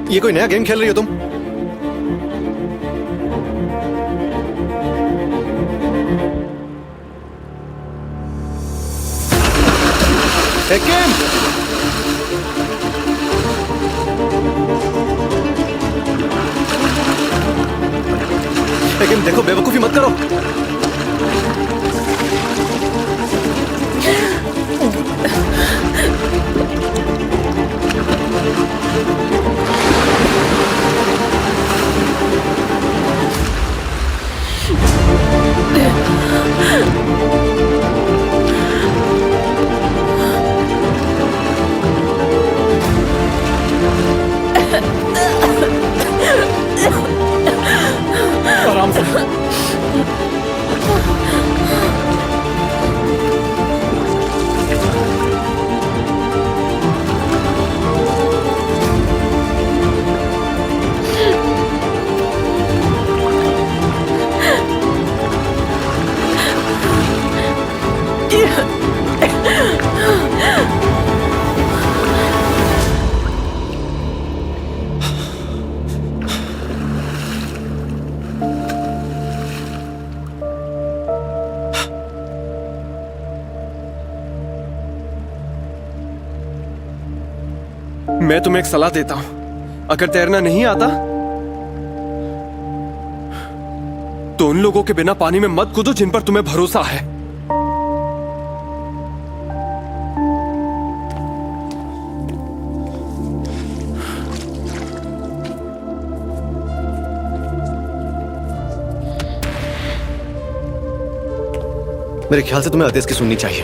ये कोई नया गेम खेल रही हो तुम? एक गेम। लेकिन देखो, बेवकूफी मत करो। आराम से। मैं तुम्हें एक सलाह देता हूं, अगर तैरना नहीं आता तो उन लोगों के बिना पानी में मत कूदो जिन पर तुम्हें भरोसा है। मेरे ख्याल से तुम्हें आदेश की सुननी चाहिए,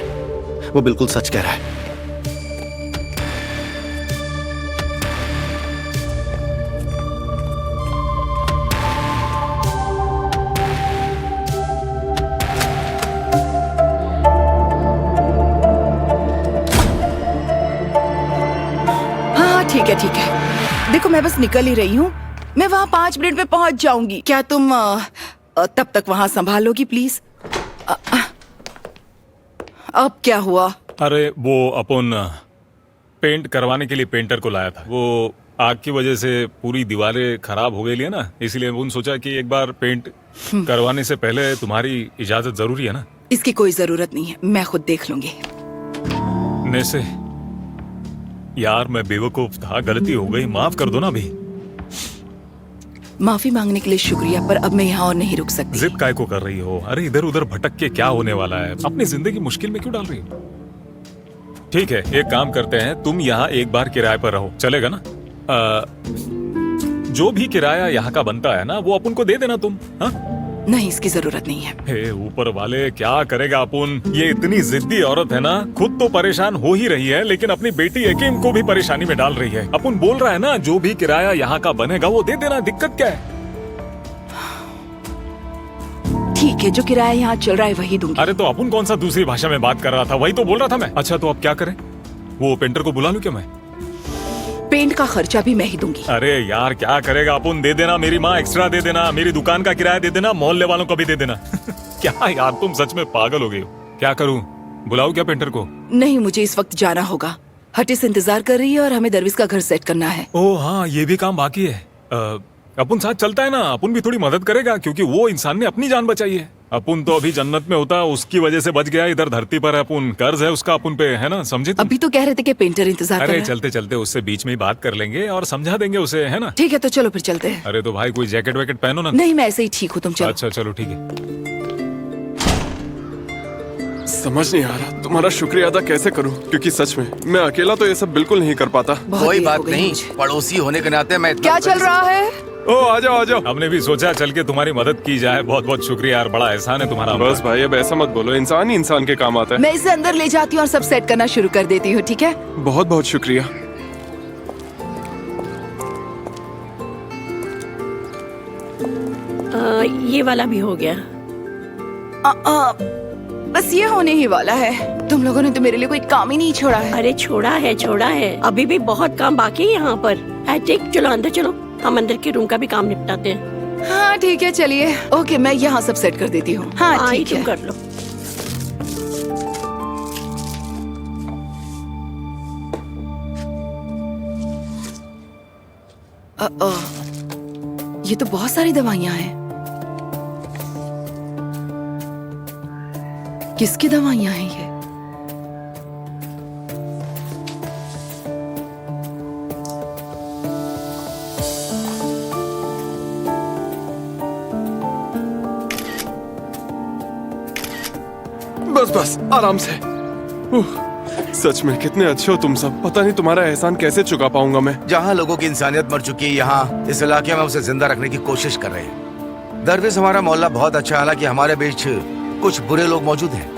वो बिल्कुल सच कह रहा है। ठीक है, देखो मैं बस निकल ही रही हूँ, मैं वहाँ 5 मिनट में पहुँच जाऊंगी। क्या तुम तब तक वहाँ संभालोगी प्लीज? अब क्या हुआ? अरे वो अपन पेंट करवाने के लिए पेंटर को लाया था। वो आग की वजह से पूरी दीवारें खराब हो गई है ना, इसलिए उन्होंने सोचा कि एक बार पेंट करवाने से पहले तुम्हारी इजाजत जरूरी है ना। इसकी कोई जरूरत नहीं है, मैं खुद देख लूंगी। नैसे यार, मैं बेवकूफ था, गलती हो गई, माफ कर दो ना। भी माफी मांगने के लिए शुक्रिया, पर अब मैं यहाँ और नहीं रुक सकती। जिद काय को कर रही हो? अरे इधर उधर भटक के क्या होने वाला है? अपनी जिंदगी मुश्किल में क्यों डाल रही हो? ठीक है, एक काम करते हैं, तुम यहाँ एक बार किराए पर रहो, चलेगा ना? जो भी किराया यहाँ का बनता है ना, वो अपन को दे देना तुम। हाँ? नहीं, इसकी जरूरत नहीं है। हे ऊपर वाले, क्या करेगा अपन? ये इतनी जिद्दी औरत है ना, खुद तो परेशान हो ही रही है, लेकिन अपनी बेटी यकीम को भी परेशानी में डाल रही है। अपन बोल रहा है ना, जो भी किराया यहाँ का बनेगा वो दे देना, दिक्कत क्या है? ठीक है, जो किराया यहाँ चल रहा है वही दूंगी। अरे तो अपन कौन सा दूसरी भाषा में बात कर रहा था? वही तो बोल रहा था मैं। अच्छा तो अब क्या करें? वो पेंटर को बुला लूं क्या मैं? पेंट का खर्चा भी मैं ही दूंगी। अरे यार क्या करेगा अपन? दे देना, मेरी माँ एक्स्ट्रा दे देना, मेरी दुकान का किराया दे देना, मोहल्ले वालों को भी दे देना। क्या यार, तुम सच में पागल हो गई हो। क्या करूं, बुलाऊं क्या पेंटर को? नहीं, मुझे इस वक्त जाना होगा। हटिस इंतजार कर रही है और हमें दरविश का घर सेट करना है। ओह हाँ, ये भी काम बाकी है। अपन साथ चलता है ना, अपन भी थोड़ी मदद करेगा, क्योंकि वो इंसान ने अपनी जान बचाई है। अपन तो अभी जन्नत में होता, उसकी वजह से बच गया, इधर धरती पर है अपन, कर्ज है उसका अपन पे, है ना? समझे तुम? अभी तो कह रहे थे कि पेंटर इंतजार कर रहा अरे है। चलते चलते उससे बीच में ही बात कर लेंगे और समझा देंगे उसे, है ना? ठीक है, तो चलो फिर चलते हैं। अरे तो भाई कोई जैकेट वैकेट पहनो ना। नहीं, मैं ऐसे ही ठीक हूँ, तुम चलो। अच्छा चलो ठीक है। समझ नहीं आ रहा तुम्हारा शुक्रिया अदा कैसे करूं, क्योंकि सच में मैं अकेला तो ये सब बिल्कुल नहीं कर पाता। कोई बात नहीं, पड़ोसी होने के नाते मैं क्या चल रहा है? ओ आ जाओ आ जाओ। हमने भी सोचा चल के तुम्हारी मदद की जाए। बहुत बहुत शुक्रिया यार, बड़ा एहसान है तुम्हारा। बस भाई अब ऐसा मत बोलो, इंसान ही इंसान के काम आता है। मैं इसे अंदर ले जाती हूँ और सब सेट करना शुरू कर देती हूँ, ठीक है? बहुत बहुत शुक्रिया। ये वाला भी हो गया। बस ये होने ही वाला है। तुम लोगों ने तो मेरे लिए कोई काम ही नहीं छोड़ा है। अरे छोड़ा है, अभी भी बहुत काम बाकी है यहाँ पर। ठीक, चलो अंदर चलो, हम अंदर के रूम का भी काम निपटाते हैं। हाँ ठीक है, चलिए। ओके, मैं यहाँ सब सेट कर देती हूँ। हाँ ठीक है, तुम कर लो। ये तो बहुत सारी दवाइयां हैं। किसकी दवाइयां हैं ये? बस बस आराम से। सच में कितने अच्छे हो तुम सब। पता नहीं तुम्हारा एहसान कैसे चुका पाऊंगा मैं। जहाँ लोगों की इंसानियत मर चुकी है, यहाँ इस इलाके में उसे जिंदा रखने की कोशिश कर रहे हैं। दरवेश हमारा मोहल्ला बहुत अच्छा है, हालांकि हमारे बीच कुछ बुरे लोग मौजूद हैं।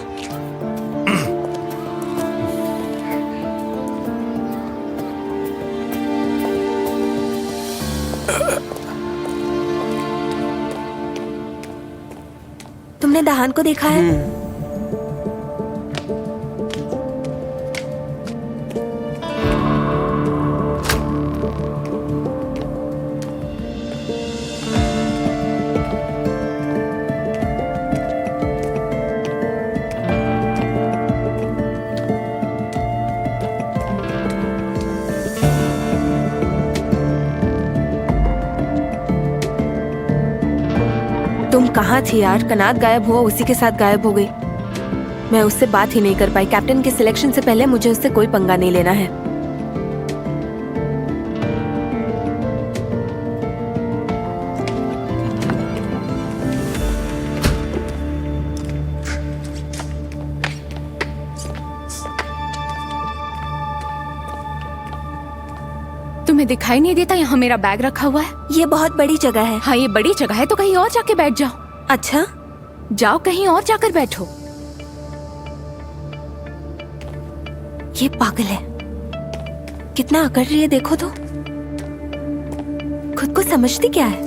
तुमने दहान को देखा है? तुम कहाँ थी यार? कनात गायब हुआ, उसी के साथ गायब हो गई। मैं उससे बात ही नहीं कर पाई। कैप्टन के सिलेक्शन से पहले मुझे उससे कोई पंगा नहीं लेना है। तुम्हें दिखाई नहीं देता यहाँ मेरा बैग रखा हुआ है? ये बहुत बड़ी जगह है। हाँ, ये बड़ी जगह है तो कहीं और जाके बैठ जाओ। अच्छा, जाओ कहीं और जाकर बैठो। ये पागल है। कितना अकड़ रही है देखो तो। खुद को समझती क्या है?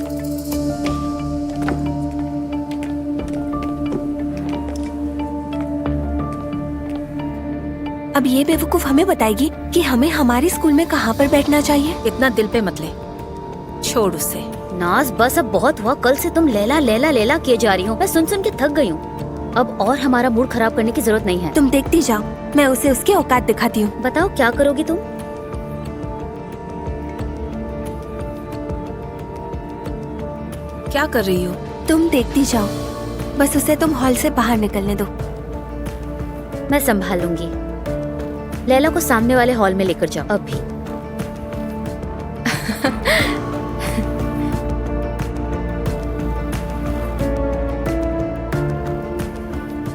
अब ये बेवकूफ हमें बताएगी कि हमें हमारे स्कूल में कहाँ पर बैठना चाहिए। इतना दिल पे मत ले, छोड़ उसे। नाज बस अब बहुत हुआ। कल से तुम लैला लैला लैला किए जा रही हो। मैं सुन सुन के थक गई हूँ। अब और हमारा मूड खराब करने की जरूरत नहीं है। तुम देखती जाओ, मैं उसे उसकी औकात दिखाती हूँ। बताओ क्या करोगी तुम? क्या कर रही हो? तुम देखती जाओ, बस उसे तुम हॉल से बाहर निकलने दो। मैं संभाल लूंगी। लैला को सामने वाले हॉल में लेकर जाओ अभी।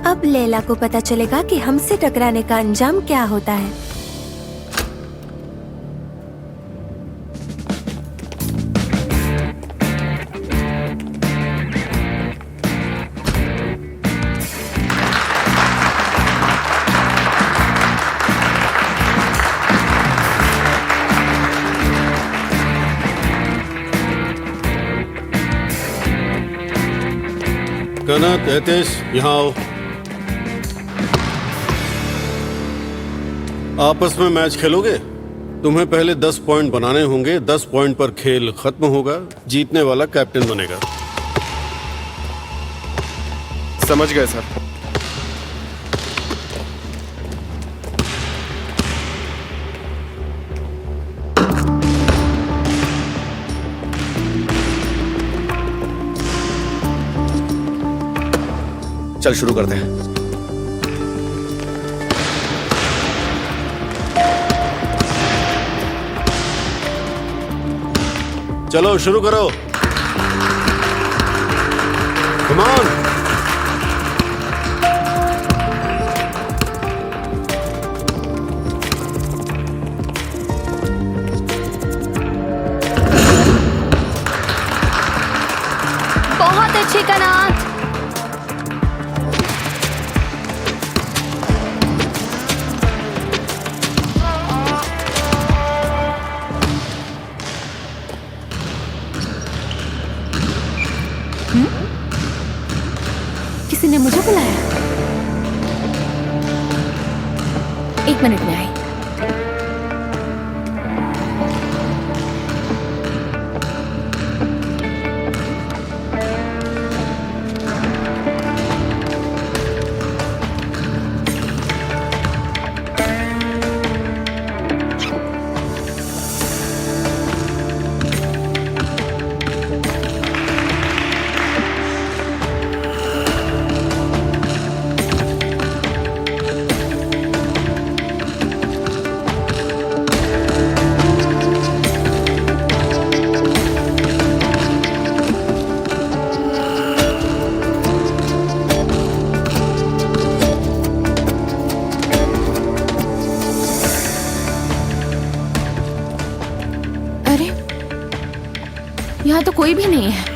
अब लैला को पता चलेगा कि हमसे टकराने का अंजाम क्या होता है। कनक, एतेश, यहाँ आओ। आपस में मैच खेलोगे? तुम्हें पहले 10 पॉइंट बनाने होंगे। 10 पॉइंट पर खेल खत्म होगा। जीतने वाला कैप्टन बनेगा। समझ गए सर। चल शुरू करते हैं। चलो शुरू करो। Come on. बहुत अच्छी कनात। किसी ने मुझे बुलाया? 1 मिनट में आई। यहाँ तो कोई भी नहीं है।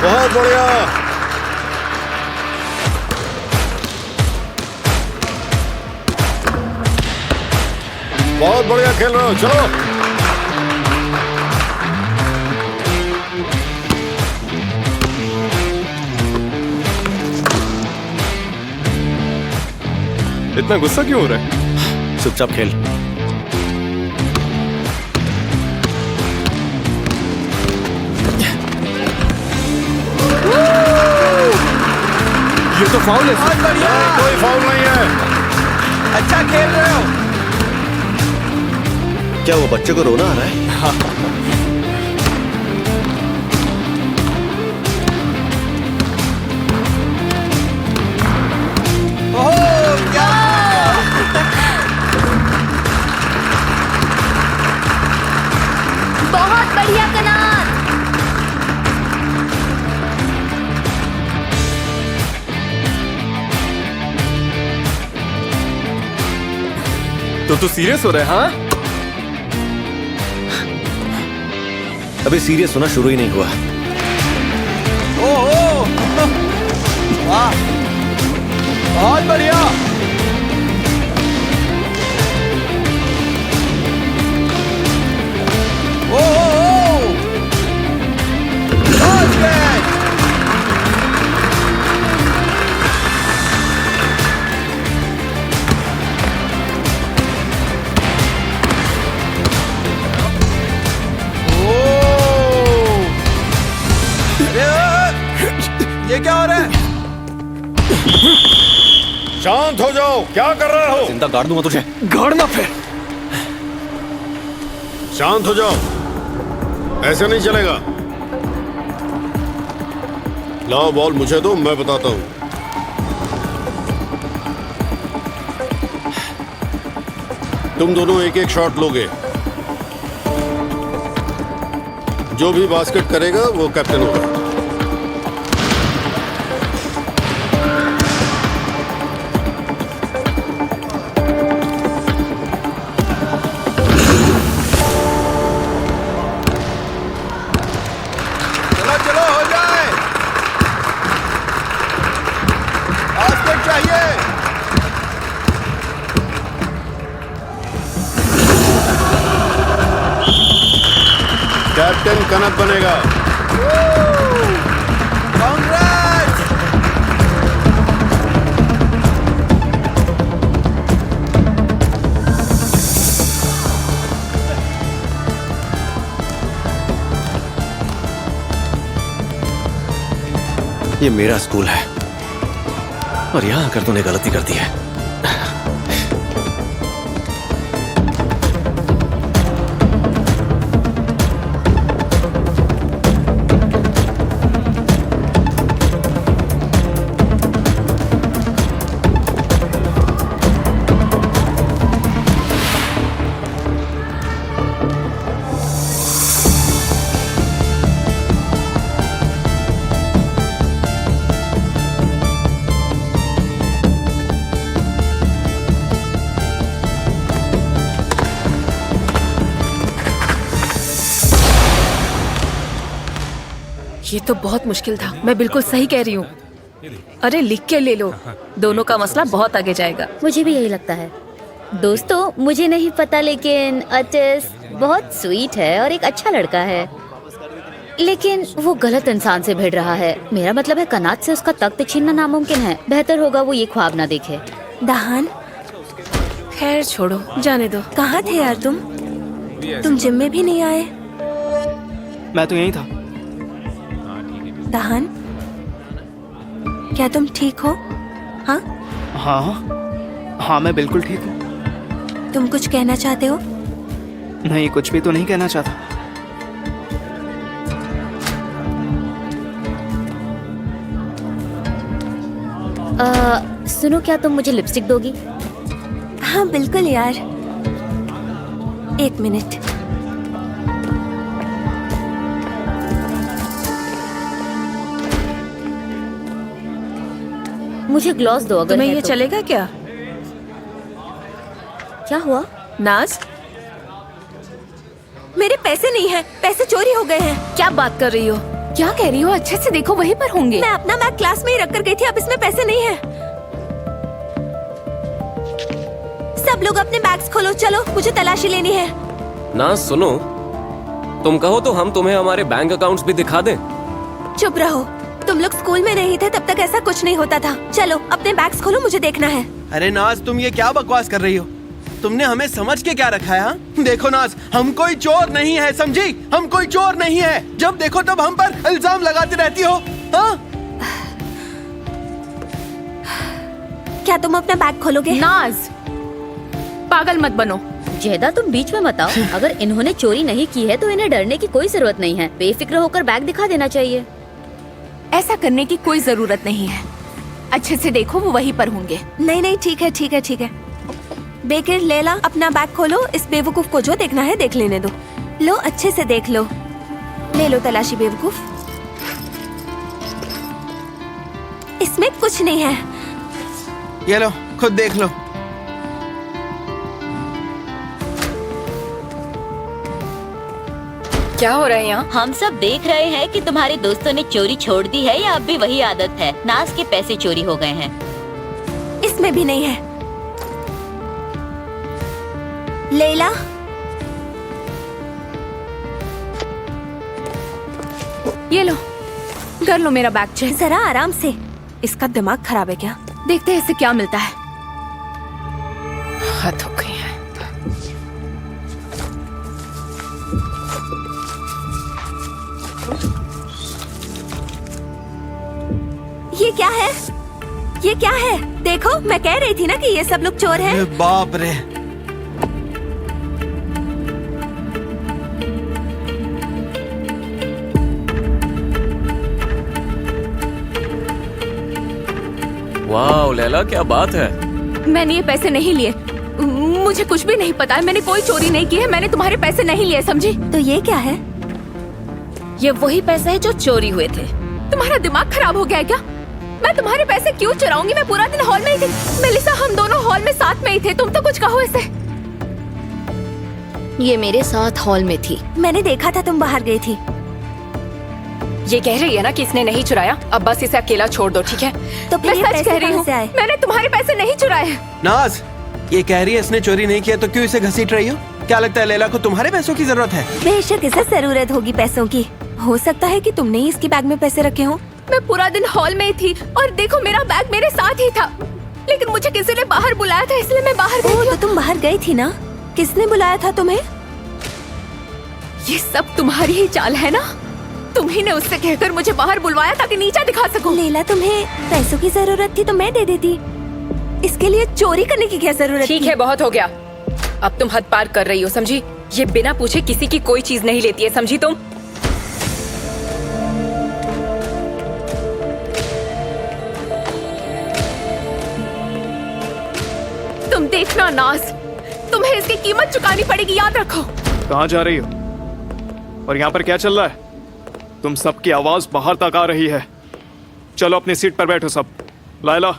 बहुत बढ़िया। बहुत बढ़िया खेल रहे हो, चलो। इतना गुस्सा क्यों हो रहा है? चुपचाप खेल। ये तो फाउल है। कोई फाउल नहीं है। अच्छा खेल रहे हो। क्या वो बच्चे को रोना आ रहा है? बहुत बढ़िया कनात। तो तू सीरियस हो रहा है? हाँ, अभी सीरियस होना शुरू ही नहीं हुआ। ओहो, वाह, बहुत बढ़िया। ओहो, बहुत कैच। ये क्या हो रहा है? शांत हो जाओ, क्या कर रहे हो? जिंदा गाड़ दूंगा तुझे। गाड़ना फिर। शांत हो जाओ, ऐसे नहीं चलेगा। लाओ बॉल मुझे दो, मैं बताता हूं। तुम दोनों एक एक शॉट लोगे। जो भी बास्केट करेगा वो कैप्टन होगा। चलो चलो हो जाए। बास्केट चाहिए। कैप्टन कनक बनेगा। कांग्रेस। ये मेरा स्कूल है और यहाँ आकर तूने गलती कर दी है। ये तो बहुत मुश्किल था। मैं बिल्कुल सही कह रही हूँ। अरे लिख के ले लो, दोनों का मसला बहुत आगे जाएगा। मुझे भी यही लगता है। दोस्तों मुझे नहीं पता लेकिन अटिस बहुत स्वीट है और एक अच्छा लड़का है, लेकिन वो गलत इंसान से भिड़ रहा है। मेरा मतलब है कनात से उसका तख्त छीनना नामुमकिन है। बेहतर होगा वो ये ख्वाब ना देखे। दहान, खैर छोड़ो, जाने दो। कहाँ थे यार तुम जिम में भी नहीं आए। मैं तो यहीं था। दहान, क्या तुम ठीक हो? हाँ हाँ, मैं बिल्कुल ठीक हूँ। तुम कुछ कहना चाहते हो? नहीं, कुछ भी तो नहीं कहना चाहता। सुनो, क्या तुम मुझे लिपस्टिक दोगी? हाँ बिल्कुल यार, एक मिनट। मुझे ग्लॉस दो अगर तुम्हें है ये तो। चलेगा क्या? क्या हुआ? नाज, मेरे पैसे नहीं है, पैसे चोरी हो गए हैं। क्या बात कर रही हो? क्या कह रही हो? अच्छे से देखो, वहीं पर होंगे। मैं अपना बैग क्लास में ही रख कर गई थी, अब इसमें पैसे नहीं है। सब लोग अपने बैग्स खोलो, चलो मुझे तलाशी लेनी है। ना सुनो, तुम कहो तो हम तुम्हें हमारे बैंक अकाउंट्स भी दिखा दें। चुप रहो, तुम लोग स्कूल में नहीं थे तब तक ऐसा कुछ नहीं होता था। चलो अपने बैग्स खोलो, मुझे देखना है। अरे नाज, तुम ये क्या बकवास कर रही हो? तुमने हमें समझ के क्या रखा है? हाँ? देखो नाज, हम कोई चोर नहीं है, समझी? हम कोई चोर नहीं है। जब देखो तब हम पर इल्जाम लगाती रहती हो। हाँ? क्या तुम अपना बैग खोलोगे? नाज, पागल मत बनो। जेदा तुम बीच में मत आओ। अगर इन्होंने चोरी नहीं की है तो इन्हें डरने की कोई जरूरत नहीं है। बेफिक्र होकर बैग दिखा देना चाहिए। ऐसा करने की कोई जरूरत नहीं है। अच्छे से देखो, वो वहीं पर होंगे। नहीं नहीं, ठीक है ठीक है ठीक है। बेकर, लैला, अपना बैग खोलो। इस बेवकूफ को जो देखना है देख लेने दो। लो, अच्छे से देख लो। ले लो तलाशी बेवकूफ। इसमें कुछ नहीं है। ये लो, खुद देख लो। क्या हो रहा है यहाँ? हम सब देख रहे हैं कि तुम्हारे दोस्तों ने चोरी छोड़ दी है या अब भी वही आदत है। नाज के पैसे चोरी हो गए हैं। इसमें भी नहीं है। लैला, ये लो, कर लो मेरा बैग चेक। जरा आराम से। इसका दिमाग खराब है क्या? देखते हैं इससे क्या मिलता है। हद हो गई है। ये क्या है? ये क्या है? देखो, मैं कह रही थी ना कि ये सब लोग चोर हैं। अरे बाप रे। वाह लैला, क्या बात है। मैंने ये पैसे नहीं लिए। मुझे कुछ भी नहीं पता है। मैंने कोई चोरी नहीं की है। मैंने तुम्हारे पैसे नहीं लिए, समझी? तो ये क्या है? ये वही पैसे हैं जो चोरी हुए थे। तुम्हारा दिमाग खराब हो गया है क्या? मैं तुम्हारे पैसे क्यों चुराऊंगी? मैं पूरा दिन हॉल में ही थी। मेलिसा, हम दोनों हॉल में साथ में ही थे। तुम तो कुछ कहो इसे। ये मेरे साथ हॉल में थी। मैंने देखा था तुम बाहर गई थी। ये कह रही है ना कि इसने नहीं चुराया। अब बस इसे अकेला छोड़ दो, ठीक है? तो मैं फिर सच पैसे कह रही कहाँ हूँ। से आए? मैंने तुम्हारे पैसे नहीं चुराए। नाज, ये कह रही है इसने चोरी नहीं किया, तो क्यों इसे घसीट रही हो? क्या लगता है लैला को तुम्हारे पैसों की जरूरत है? बेशक इसे जरूरत होगी पैसों की। हो सकता है कि तुमने ही इसकी बैग में पैसे रखे हो। मैं पूरा दिन हॉल में ही थी और देखो मेरा बैग मेरे साथ ही था। लेकिन मुझे किसी ने बाहर बुलाया था, इसलिए मैं बाहर गई। तो तुम बाहर गई थी ना? किसने बुलाया था तुम्हें? ये सब तुम्हारी ही चाल है ना? तुम्ही ने उससे कहकर मुझे बाहर बुलवाया ताकि नीचा दिखा सकूं। लैला, तुम्हें पैसों की जरूरत थी तो मैं दे देती। इसके लिए चोरी करने की क्या जरूरत? ठीक है, बहुत हो गया। अब तुम हद पार कर रही हो, समझी? ये बिना पूछे किसी की कोई चीज नहीं लेती है, समझी तुम? तुम देखना नाज, तुम्हें इसकी कीमत चुकानी पड़ेगी, याद रखो। कहाँ जा रही हो? और यहाँ पर क्या चल रहा है? तुम सबकी आवाज बाहर तक आ रही है। चलो अपनी सीट पर बैठो सब। लायला,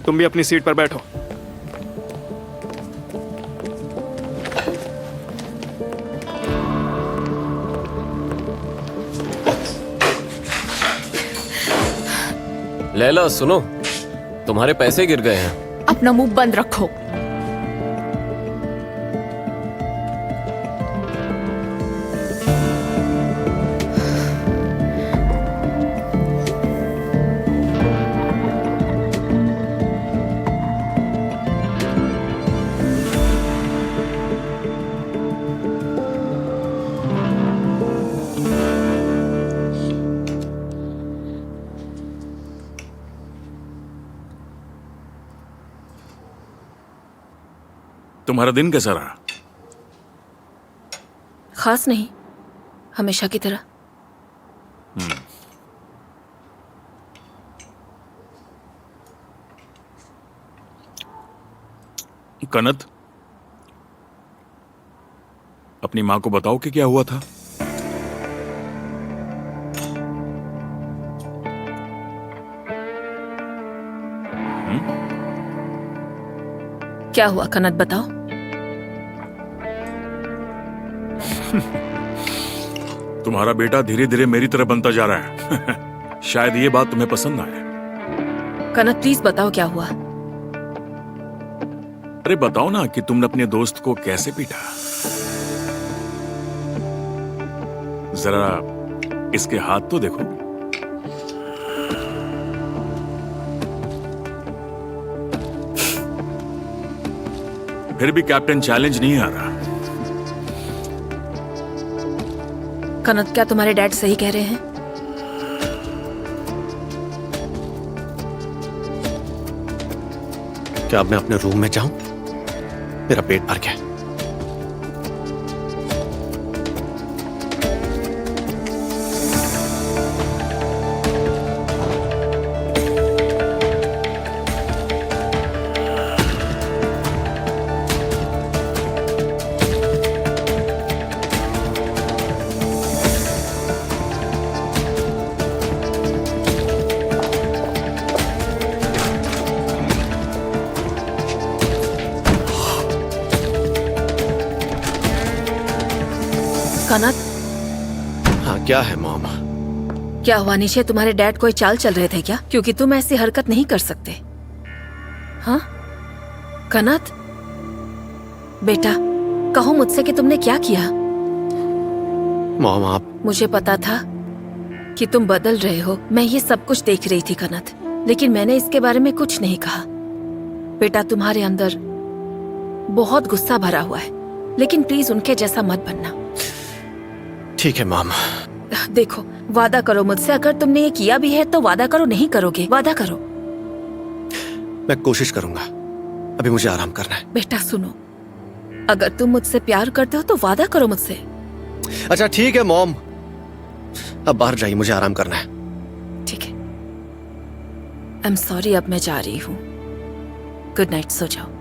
तुम भी अपनी सीट पर बैठो। लैला सुनो, तुम्हारे पैसे गिर गए हैं। अपना मुंह बंद रखो। तुम्हारा दिन कैसा रहा? खास नहीं, हमेशा की तरह। कनत, अपनी माँ को बताओ कि क्या हुआ था। क्या हुआ कनत, बताओ। तुम्हारा बेटा धीरे धीरे मेरी तरह बनता जा रहा है। शायद ये बात तुम्हें पसंद आए। कनत प्लीज बताओ क्या हुआ। अरे बताओ ना कि तुमने अपने दोस्त को कैसे पीटा। जरा इसके हाथ तो देखो। फिर भी कैप्टन चैलेंज नहीं आ रहा। कनत, क्या तुम्हारे डैड सही कह रहे हैं? क्या अब मैं अपने रूम में जाऊं? मेरा पेट भर गया। कनत, हाँ क्या है मॉम? क्या हुआ निशे? तुम्हारे डैड कोई चाल चल रहे थे क्या? क्योंकि तुम ऐसी हरकत नहीं कर सकते। हाँ कनत बेटा, कहो मुझसे कि तुमने क्या किया। मॉम आप। मुझे पता था कि तुम बदल रहे हो, मैं ये सब कुछ देख रही थी कनत, लेकिन मैंने इसके बारे में कुछ नहीं कहा। बेटा तुम्हारे अंदर बहुत गुस्सा भरा हुआ है, लेकिन प्लीज उनके जैसा मत बनना। ठीक है मॉम। देखो, वादा करो मुझसे, अगर तुमने ये किया भी है तो वादा करो नहीं करोगे, वादा करो। मैं कोशिश करूंगा, अभी मुझे आराम करना है। बेटा सुनो, अगर तुम मुझसे प्यार करते हो तो वादा करो मुझसे। अच्छा ठीक है मॉम, अब बाहर जाइए, मुझे आराम करना है। ठीक है, आई एम सॉरी, अब मैं जा रही हूँ। गुड नाइट, सो जाओ।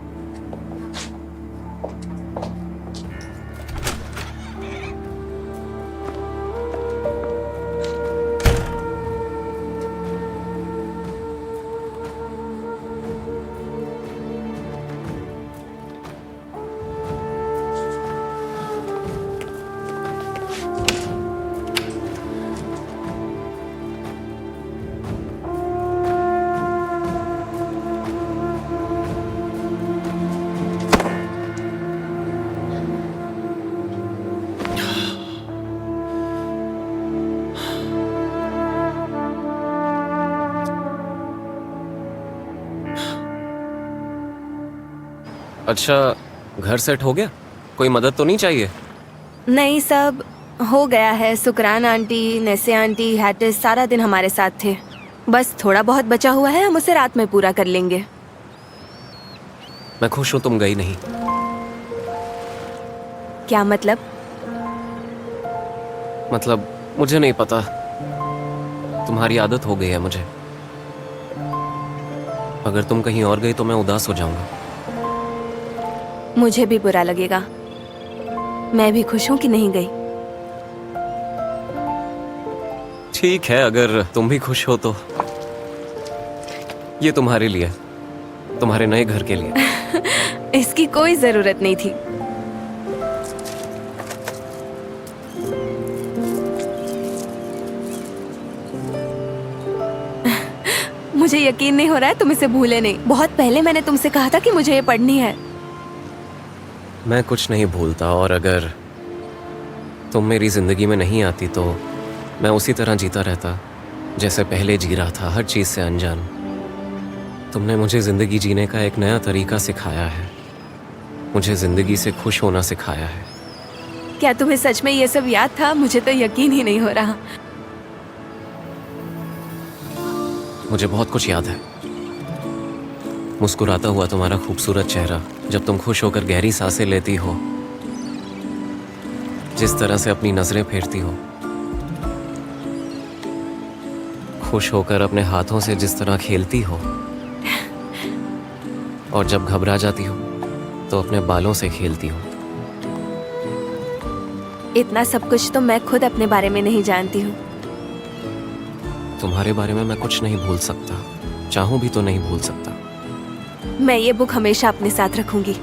अच्छा, घर सेट हो गया? कोई मदद तो नहीं चाहिए? नहीं, सब हो गया है। सुकरान आंटी, नेसे आंटी, हैटिस सारा दिन हमारे साथ थे। बस थोड़ा बहुत बचा हुआ है, हम उसे रात में पूरा कर लेंगे। मैं खुश हूँ तुम गई नहीं। क्या मतलब? मतलब मुझे नहीं पता, तुम्हारी आदत हो गई है मुझे। अगर तुम कहीं और गई तो मैं उदास हो जाऊंगा। मुझे भी बुरा लगेगा। मैं भी खुश हूँ कि नहीं गई। ठीक है, अगर तुम भी खुश हो तो ये तुम्हारे लिए, तुम्हारे नए घर के लिए। इसकी कोई जरूरत नहीं थी। मुझे यकीन नहीं हो रहा है तुम इसे भूले नहीं। बहुत पहले मैंने तुमसे कहा था कि मुझे ये पढ़नी है। मैं कुछ नहीं भूलता, और अगर तुम मेरी जिंदगी में नहीं आती तो मैं उसी तरह जीता रहता जैसे पहले जी रहा था, हर चीज से अनजान। तुमने मुझे जिंदगी जीने का एक नया तरीका सिखाया है, मुझे जिंदगी से खुश होना सिखाया है। क्या तुम्हें सच में ये सब याद था? मुझे तो यकीन ही नहीं हो रहा। मुझे बहुत कुछ याद है। मुस्कुराता हुआ तुम्हारा खूबसूरत चेहरा, जब तुम खुश होकर गहरी सांसें लेती हो, जिस तरह से अपनी नजरें फेरती हो, खुश होकर अपने हाथों से जिस तरह खेलती हो, और जब घबरा जाती हो तो अपने बालों से खेलती हो। इतना सब कुछ तो मैं खुद अपने बारे में नहीं जानती हूँ। तुम्हारे बारे में मैं कुछ नहीं भूल सकता, चाहूं भी तो नहीं भूल सकता। मैं ये बुक हमेशा अपने साथ रखूंगी।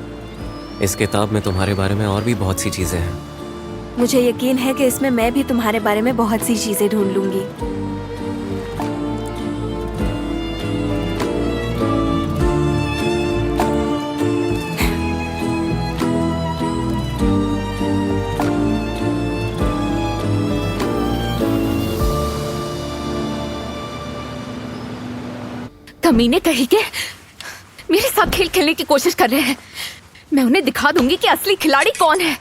इस किताब में तुम्हारे बारे में और भी बहुत सी चीजें हैं। मुझे यकीन है कि इसमें मैं भी तुम्हारे बारे में बहुत सी चीजें ढूंढ लूंगी। कमीने कहीं के मेरे साथ खेल खेलने की कोशिश कर रहे हैं। मैं उन्हें दिखा दूंगी कि असली खिलाड़ी कौन है।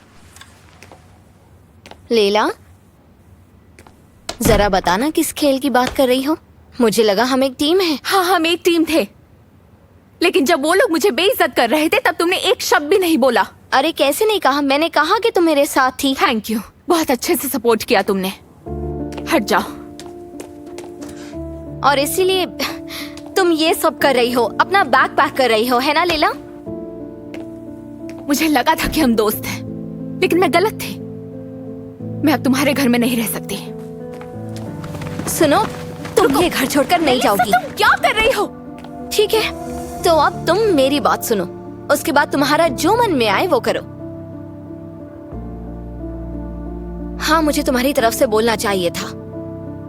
लेला, जरा बताना किस खेल की बात कर रही हो? मुझे लगा हम एक टीम है। हाँ, हम एक टीम थे, लेकिन जब वो लोग मुझे बेइज्जत कर रहे थे तब तुमने एक शब्द भी नहीं बोला। अरे कैसे नहीं कहा? मैंने कहा कि तुम मेरे साथ थी। थैंक यू, बहुत अच्छे से सपोर्ट किया तुमने। हट जाओ। और इसीलिए तुम ये सब कर रही हो, अपना बैग पैक कर रही हो, है ना लेला? मुझे लगा था कि हम दोस्त हैं, लेकिन मैं गलत थी। मैं अब तुम्हारे घर में नहीं रह सकती। सुनो, तुम ये घर छोड़कर नहीं जाओगी। तुम क्या कर रही हो? ठीक है, तो अब तुम मेरी बात सुनो, उसके बाद तुम्हारा जो मन में आए वो करो। हाँ, मुझे तुम्हारी तरफ से बोलना चाहिए था,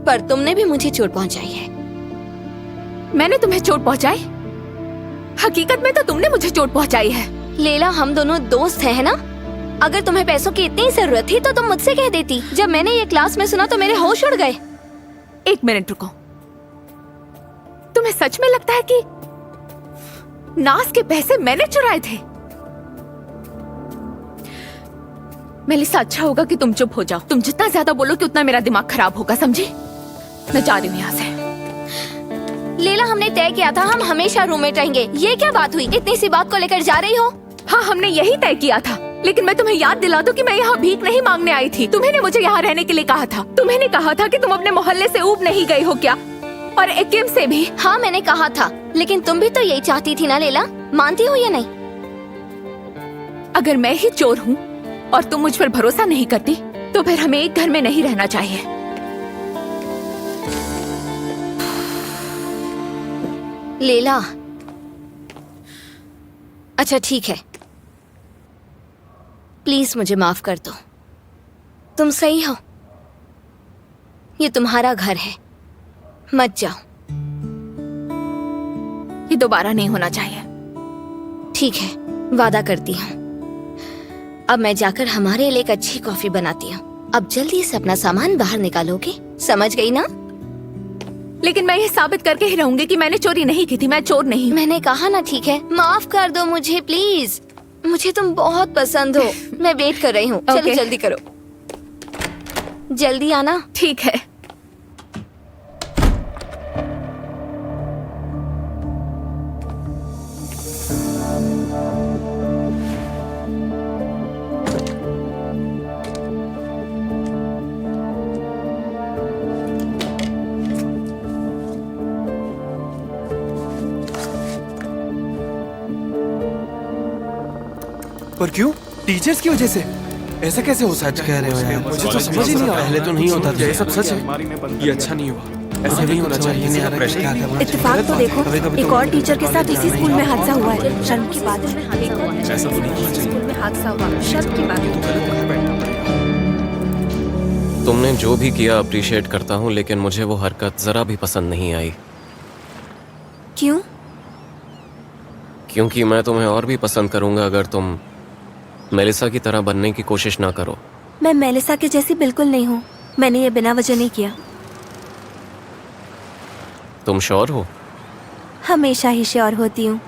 पर तुमने भी मुझे चोट पहुंचाई है। मैंने तुम्हें चोट पहुंचाई? हकीकत में तो तुमने मुझे चोट पहुंचाई है। लेला, हम दोनों दोस्त हैं, है ना? अगर तुम्हें पैसों की इतनी जरूरत थी तो तुम मुझसे कह देती। जब मैंने ये क्लास में सुना तो मेरे होश उड़ गए। एक मिनट रुको, तुम्हें सच में लगता है कि नाज के पैसे मैंने चुराए थे? मेलिसा, अच्छा होगा कि तुम चुप हो जाओ। तुम जितना ज्यादा बोलोगे उतना मेरा दिमाग खराब होगा, समझी? मैं जा रही हूँ यहाँ से। लेला, हमने तय किया था हम हमेशा रूममेट रहेंगे। ये क्या बात हुई? इतनी सी बात को लेकर जा रही हो? हाँ, हमने यही तय किया था, लेकिन मैं तुम्हें याद दिला दूं कि मैं यहाँ भीख नहीं मांगने आई थी। तुम्हें मुझे यहाँ रहने के लिए कहा था। तुम्हें ने कहा था कि तुम अपने मोहल्ले से ऊब नहीं गई हो क्या? और एकिम से भी। हाँ, मैंने कहा था, लेकिन तुम भी तो यही चाहती थी ना लेला? मानती हो या नहीं? अगर मैं ही चोर हूँ और तुम मुझ पर भरोसा नहीं करती, तो फिर हमें एक घर में नहीं रहना चाहिए। लेला, अच्छा ठीक है, प्लीज मुझे माफ कर दो। तुम सही हो, ये तुम्हारा घर है, मत जाओ। ये दोबारा नहीं होना चाहिए। ठीक है, वादा करती हूँ। अब मैं जाकर हमारे लिए एक अच्छी कॉफी बनाती हूँ। अब जल्दी से अपना सामान बाहर निकालोगे, समझ गई ना? लेकिन मैं ये साबित करके ही रहूंगी कि मैंने चोरी नहीं की थी। मैं चोर नहीं हूँ। मैंने कहा ना, ठीक है, माफ कर दो मुझे प्लीज। मुझे तुम बहुत पसंद हो। मैं वेट कर रही हूँ। चलो जल्दी करो, जल्दी आना। ठीक है। पर क्यों? टीचर्स की वजह से? ऐसा कैसे हो सकता है? कह रहे हो यार, मुझे तो समझ ही नहीं आ रहा। पहले तो नहीं होता था। ये सब सच है? ये अच्छा नहीं हुआ, ऐसा नहीं होना चाहिए। इत्तेफाक तो देखो, एक और टीचर के साथ इसी स्कूल में हादसा हुआ है। शर्म की बात है। ऐसा तो नहीं स्कूल में हादसा हुआ, शर्म की बात है। तुमने जो भी किया अप्रिशिएट करता हूँ, लेकिन मुझे वो हरकत जरा भी पसंद नहीं आई। क्यों? क्योंकि मैं तुम्हें और भी पसंद करूंगा अगर तुम मेलिसा की तरह बनने की कोशिश ना करो। मैं मेलिसा के जैसी बिल्कुल नहीं हूँ। मैंने ये बिना वजह नहीं किया। तुम श्योर हो? हमेशा ही श्योर होती हूँ।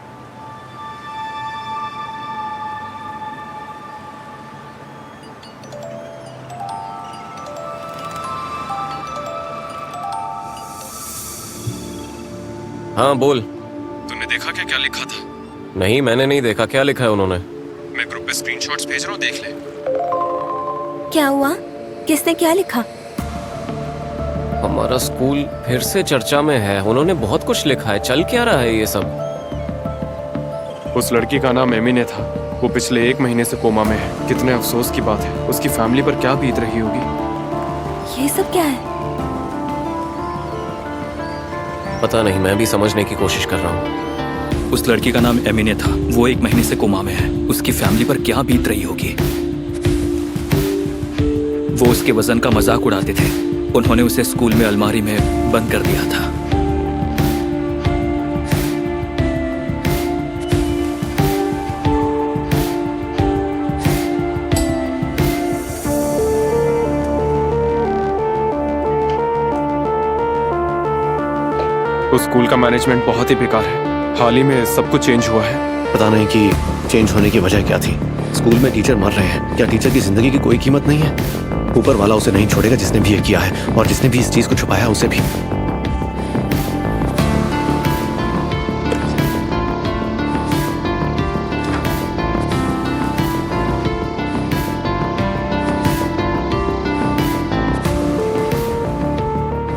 हाँ बोल। तुमने देखा क्या लिखा था? नहीं, मैंने नहीं देखा। क्या लिखा है उन्होंने? मैं ग्रुप पे स्क्रीनशॉट्स भेज रहा हूँ, देख ले। क्या हुआ? किसने क्या लिखा? हमारा स्कूल फिर से चर्चा में है। उन्होंने बहुत कुछ लिखा है। चल क्या रहा है ये सब? उस लड़की का नाम एमिने था। वो पिछले 1 महीने से कोमा में है। कितने अफसोस की बात है। उसकी फैमिली पर क्या बीत रही होगी। ये सब क्या है? पता नहीं, मैं भी समझने की कोशिश कर रहा हूँ। उस लड़की का नाम एमिने था। वो 1 महीने से कोमा में है। उसकी फैमिली पर क्या बीत रही होगी। वो उसके वजन का मजाक उड़ाते थे। उन्होंने उसे स्कूल में अलमारी में बंद कर दिया था। उस स्कूल का मैनेजमेंट बहुत ही बेकार है। हाल ही में सब कुछ चेंज हुआ है। पता नहीं कि चेंज होने की वजह क्या थी। स्कूल में टीचर मर रहे हैं। क्या टीचर की जिंदगी की कोई कीमत नहीं है? ऊपर वाला उसे नहीं छोड़ेगा जिसने भी ये किया है, और जिसने भी इस चीज को छुपाया उसे भी।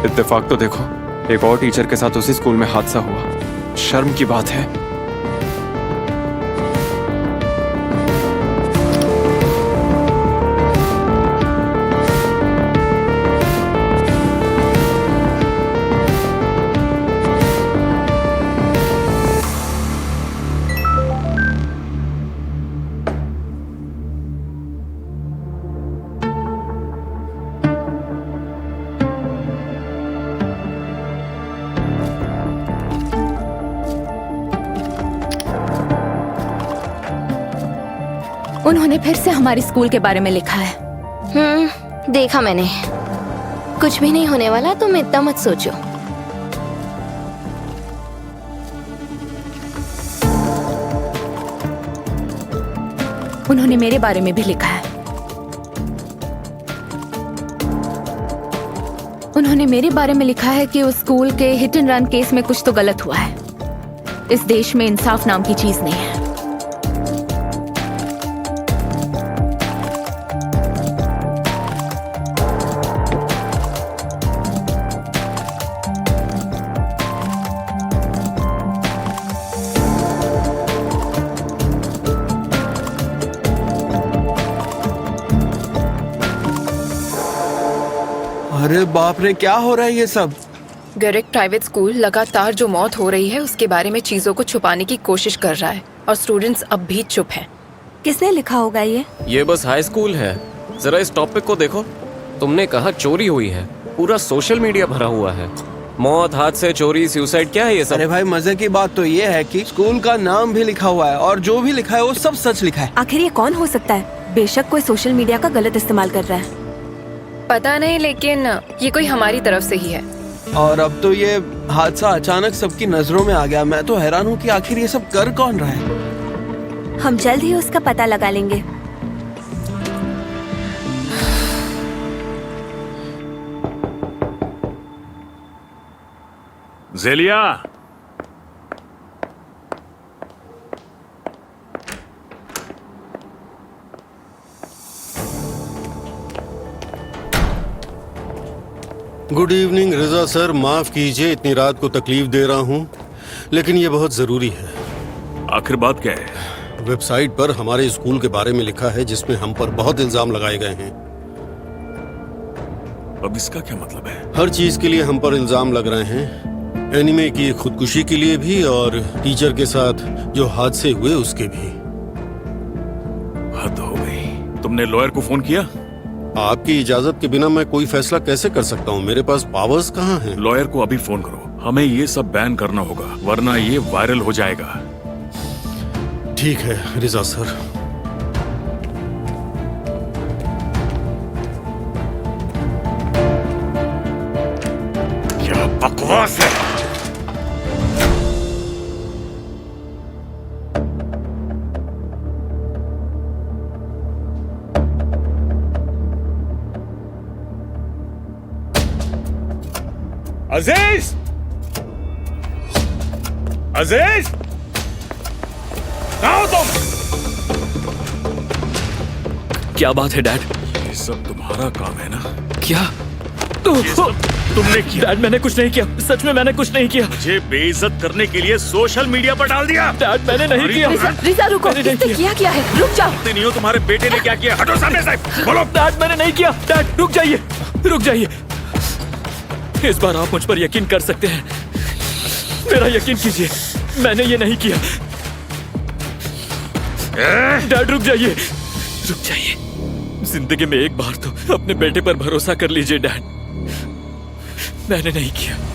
इत्तेफाक तो देखो, एक और टीचर के साथ उसी स्कूल में हादसा हुआ। शर्म की बात है। उन्होंने फिर से हमारे स्कूल के बारे में लिखा है। देखा मैंने। कुछ भी नहीं होने वाला, तुम इतना मत सोचो। उन्होंने मेरे बारे में भी लिखा है। उन्होंने मेरे बारे में लिखा है कि उस स्कूल के हिट एंड रन केस में कुछ तो गलत हुआ है। इस देश में इंसाफ नाम की चीज नहीं है। अरे बाप रे, क्या हो रहा है ये सब? गरेक प्राइवेट स्कूल लगातार जो मौत हो रही है उसके बारे में चीजों को छुपाने की कोशिश कर रहा है, और स्टूडेंट्स अब भी चुप हैं। किसने लिखा होगा ये बस हाई स्कूल है। जरा इस टॉपिक को देखो। तुमने कहा चोरी हुई है, पूरा सोशल मीडिया भरा हुआ है। मौत, हादसे, चोरी, सुसाइड, क्या है ये सब? अरे भाई, मजे की बात तो ये है कि स्कूल का नाम भी लिखा हुआ है, और जो भी लिखा है वो सब सच लिखा है। आखिर ये कौन हो सकता है? बेशक कोई सोशल मीडिया का गलत इस्तेमाल कर रहा है। पता नहीं, लेकिन ये कोई हमारी तरफ से ही है। और अब तो ये हादसा अचानक सबकी नजरों में आ गया। मैं तो हैरान हूँ कि आखिर ये सब कर कौन रहा है। हम जल्द ही उसका पता लगा लेंगे। जेलिया, गुड इवनिंग रिजा सर। माफ कीजिए इतनी रात को तकलीफ दे रहा हूँ, लेकिन ये बहुत जरूरी है। आखिर बात क्या है? वेबसाइट पर हमारे स्कूल के बारे में लिखा है जिसमें हम पर बहुत इल्जाम लगाए गए हैं। अब इसका क्या मतलब है? हर चीज के लिए हम पर इल्जाम लग रहे हैं। एनिमे की खुदकुशी के लिए भी, और टीचर के साथ जो हादसे हुए उसके भी। हद हो गई। तुमने लॉयर को फोन किया? आपकी इजाजत के बिना मैं कोई फैसला कैसे कर सकता हूँ? मेरे पास पावर्स कहाँ हैं? लॉयर को अभी फोन करो। हमें ये सब बैन करना होगा, वरना ये वायरल हो जाएगा। ठीक है रिजा सर। क्या बकवास है। अजीज! अजीज! कहाँ हो तुम? क्या बात है डैड? ये सब तुम्हारा काम है ना? क्या? ये सब तुमने किया? डैड, मैंने कुछ नहीं किया। सच में मैंने कुछ नहीं किया। मुझे बेइज्जत करने के लिए सोशल मीडिया पर डाल दिया। डैड, मैंने नहीं किया। रिजा रुको, इसने किया क्या है? रुक जाओ। नहीं हो, तुम्हारे बेटे ने क्या किया? हटो सामने से। बोलो। डैड, मैंने नहीं किया। डैड, रुक जाइए, रुक जाइए। इस बार आप मुझ पर यकीन कर सकते हैं। मेरा यकीन कीजिए। मैंने ये नहीं किया। डैड रुक जाइए, रुक जाइए। जिंदगी में एक बार तो अपने बेटे पर भरोसा कर लीजिए डैड। मैंने नहीं किया।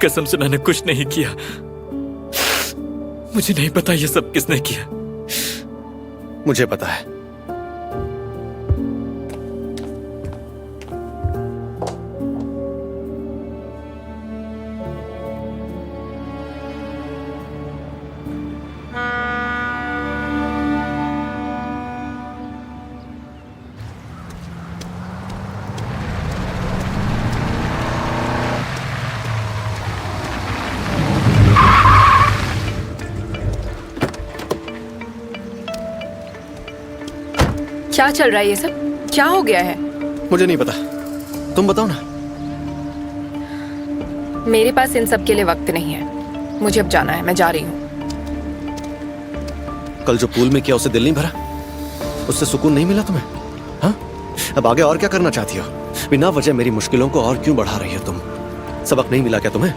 कसम से मैंने कुछ नहीं किया। मुझे नहीं पता ये सब किसने किया। मुझे पता है। क्या चल रहा है ये सब? क्या हो गया है? मुझे नहीं पता, तुम बताओ ना। मेरे पास इन सब के लिए वक्त नहीं है। मुझे अब जाना है, मैं जा रही हूँ। कल जो पूल में किया उससे दिल नहीं भरा? उससे सुकून नहीं मिला तुम्हें? हाँ? अब आगे और क्या करना चाहती हो? बिना वजह मेरी मुश्किलों को और क्यों बढ़ा रही हो तुम? सबक नहीं मिला क्या तुम्हें?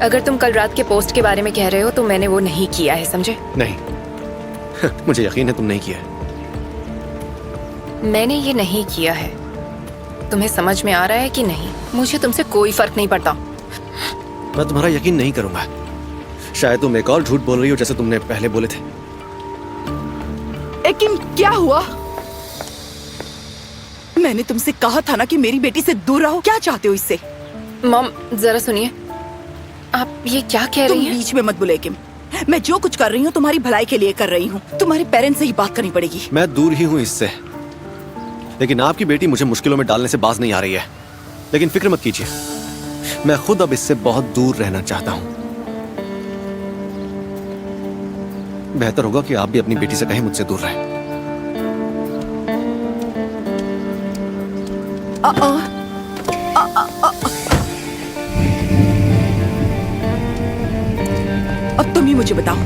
अगर तुम कल रात के पोस्ट के बारे में कह रहे हो तो मैंने वो नहीं किया है, समझे? नहीं मुझे यकीन है तुम नहीं किया है। मैंने ये नहीं किया है। तुम्हें समझ में आ रहा है कि नहीं? मुझे तुमसे कोई फर्क नहीं पड़ता। मैं तुम्हारा यकीन नहीं करूंगा। शायद तुम एक और झूठ बोल रही हो जैसे तुमने पहले बोले थे। लेकिन क्या हुआ? मैंने तुमसे कहा था ना कि मेरी बेटी से दूर रहो। क्या चाहते हो इससे? मॉम जरा सुनिए, आप ये क्या कह रही हैं? बीच में मत बोले किम। मैं जो कुछ कर रही हूँ तुम्हारी भलाई के लिए कर रही हूँ। तुम्हारे पेरेंट्स से ही बात करनी पड़ेगी। मैं दूर ही हूँ इससे, लेकिन आपकी बेटी मुझे मुश्किलों में डालने से बाज नहीं आ रही है। लेकिन फिक्र मत कीजिए, मैं खुद अब इससे बहुत दूर रहना चाहता हूं। बेहतर होगा कि आप भी अपनी बेटी से कहीं मुझसे दूर रहें। अब तुम ही मुझे बताओ,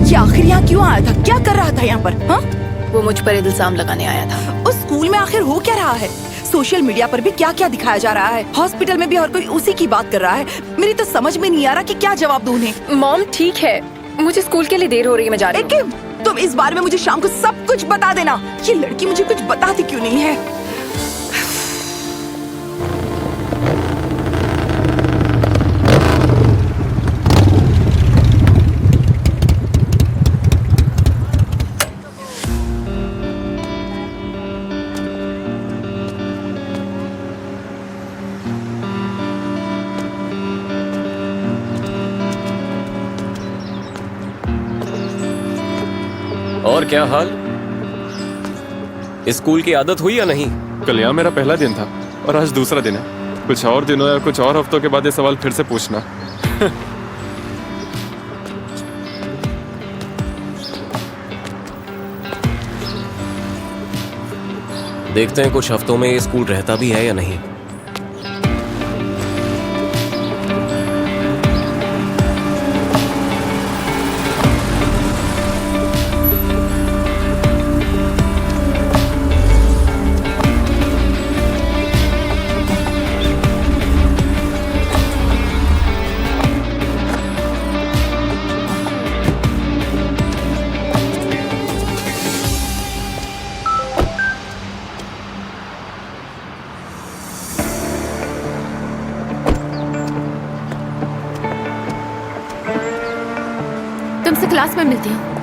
ये आखिर यहाँ क्यों आया था? क्या कर रहा था यहाँ पर? हाँ? वो मुझ पर इल्जाम लगाने आया था। उस स्कूल में आखिर हो क्या रहा है? सोशल मीडिया पर भी क्या क्या दिखाया जा रहा है। हॉस्पिटल में भी हर कोई उसी की बात कर रहा है। मेरी तो समझ में नहीं आ रहा कि क्या जवाब दूं उन्हें। मॉम ठीक है, मुझे स्कूल के लिए देर हो रही है, मैं जा रही हूँ। तुम इस बारे में मुझे शाम को सब कुछ बता देना। ये लड़की मुझे कुछ बताती क्यों नहीं है? और क्या हाल? स्कूल की आदत हुई या नहीं? कल यहाँ मेरा पहला दिन था और आज दूसरा दिन है। कुछ और दिनों या कुछ और हफ्तों के बाद ये सवाल फिर से पूछना। देखते हैं कुछ हफ्तों में ये स्कूल रहता भी है या नहीं। तुमसे क्लास में मिलती हूँ।